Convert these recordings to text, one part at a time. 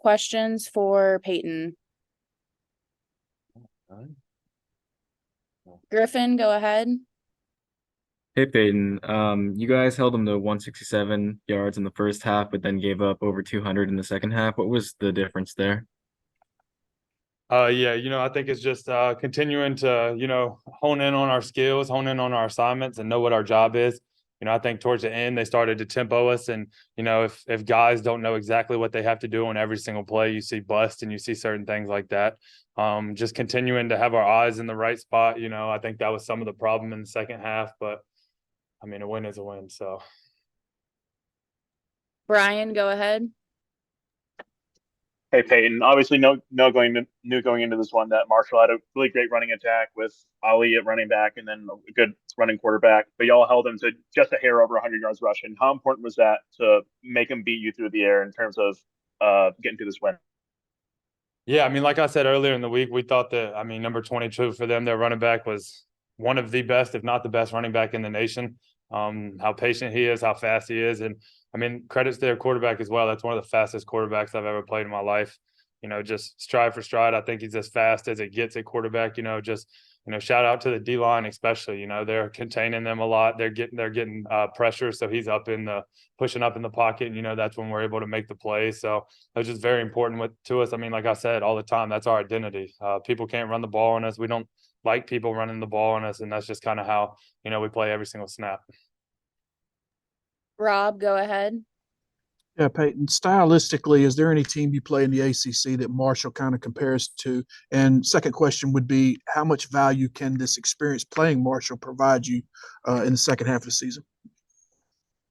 Questions for Payton? Griffin, go ahead. Hey Peyton, you guys held them to 167 yards in the first half, but then gave up over 200 in the second half. What was the difference there? Yeah, I think it's just continuing to, hone in on our skills, hone in on our assignments, and know what our job is. I think towards the end they started to tempo us, and if guys don't know exactly what they have to do on every single play, you see bust and you see certain things like that. Just continuing to have our eyes in the right spot. I think that was some of the problem in the second half, but I mean, a win is a win. So, Brian, go ahead. Hey Peyton, obviously knew going into this one that Marshall had a really great running attack with Ali at running back and then a good running quarterback, but y'all held him to just a hair over 100 yards rushing. How important was that to make him beat you through the air in terms of getting to this win? yeah, I mean, like I said earlier in the week, we thought that, I mean, number 22 for them, their running back was one of the best, if not the best running back in the nation. How patient he is, how fast he is. And I mean, credits to their quarterback as well. That's one of the fastest quarterbacks I've ever played in my life. Just stride for stride. I think he's as fast as it gets at quarterback. Shout out to the D line, especially. They're containing them a lot. They're getting pressure, so he's pushing up in the pocket. And, that's when we're able to make the play. So that's just very important to us. I mean, like I said all the time, that's our identity. People can't run the ball on us. We don't like people running the ball on us, and that's just kind of how we play every single snap. Rob, go ahead. Yeah, Peyton, stylistically, is there any team you play in the ACC that Marshall kind of compares to? And second question would be, how much value can this experience playing Marshall provide you in the second half of the season?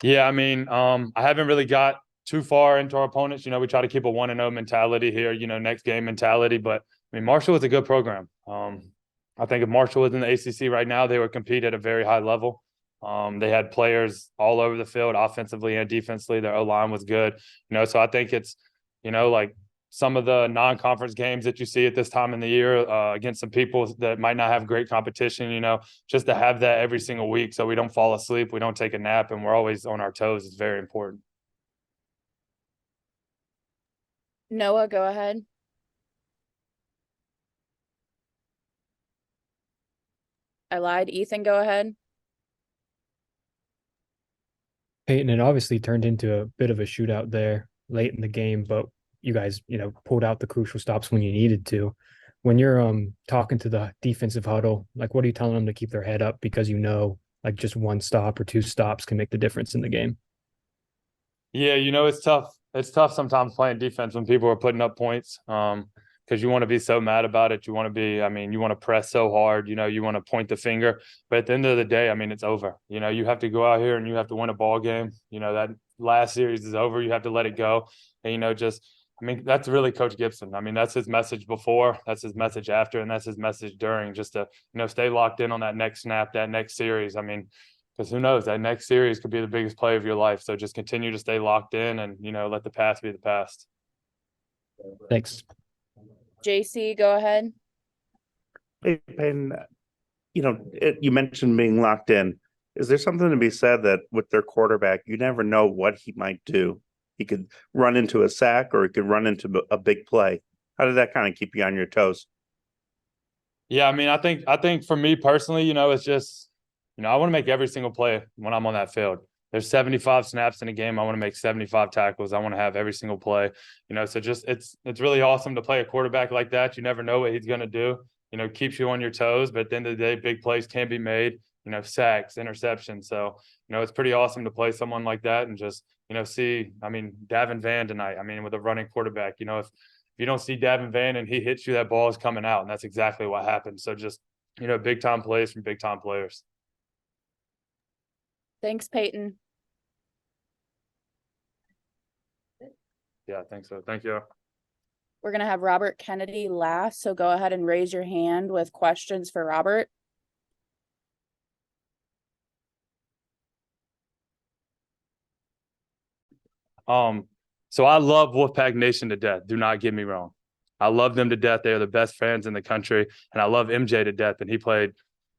Yeah, I mean, I haven't really got too far into our opponents. We try to keep a 1-0 mentality here, next game mentality. But I mean, Marshall is a good program. I think if Marshall was in the ACC right now, they would compete at a very high level. They had players all over the field, offensively and defensively. Their O-line was good, so I think it's, like some of the non-conference games that you see at this time in the year against some people that might not have great competition, just to have that every single week so we don't fall asleep, we don't take a nap, and we're always on our toes is very important. Noah, go ahead. I lied. Ethan, go ahead. Peyton, it obviously turned into a bit of a shootout there late in the game, but you guys, pulled out the crucial stops when you needed to. When you're talking to the defensive huddle, like what are you telling them to keep their head up because like just one stop or two stops can make the difference in the game? Yeah, it's tough. It's tough sometimes playing defense when people are putting up points. Because you want to be so mad about it. You want to press so hard, you want to point the finger. But at the end of the day, I mean, it's over. You have to go out here and you have to win a ball game. That last series is over. You have to let it go. And, that's really Coach Gibson. I mean, that's his message before, that's his message after, and that's his message during, just to, stay locked in on that next snap, that next series. I mean, because who knows, that next series could be the biggest play of your life. So just continue to stay locked in and, let the past be the past. Thanks. JC, go ahead. Hey, Peyton, you mentioned being locked in. Is there something to be said that with their quarterback, you never know what he might do? He could run into a sack or he could run into a big play. How did that kind of keep you on your toes? Yeah, I mean, I think for me personally, it's just, I want to make every single play when I'm on that field. There's 75 snaps in a game. I want to make 75 tackles. I want to have every single play, so just it's really awesome to play a quarterback like that. You never know what he's going to do, keeps you on your toes. But at the end of the day, big plays can be made, sacks, interceptions. So, it's pretty awesome to play someone like that and just, see, I mean, Davin Van tonight, I mean, with a running quarterback, if you don't see Davin Van and he hits you, that ball is coming out. And that's exactly what happened. So just, big time plays from big time players. Thanks, Peyton. Yeah, I think so. Thank you. We're going to have Robert Kennedy last, so go ahead and raise your hand with questions for Robert. So I love Wolfpack Nation to death. Do not get me wrong. I love them to death. They are the best fans in the country, and I love MJ to death. And he played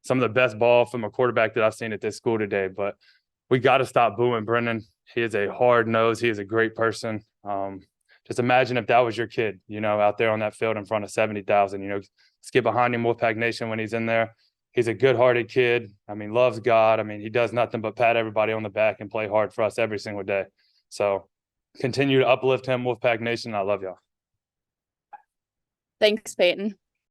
some of the best ball from a quarterback that I've seen at this school today. But we got to stop booing Brennan. He is a hard nose. He is a great person. just imagine if that was your kid, you know, out there on that field in front of 70,000, you know, let's get behind him, Wolfpack Nation, when he's in there. He's a good-hearted kid. I mean, loves God. I mean, he does nothing but pat everybody on the back and play hard for us every single day. So continue to uplift him, Wolfpack Nation. I love y'all. Thanks, Peyton.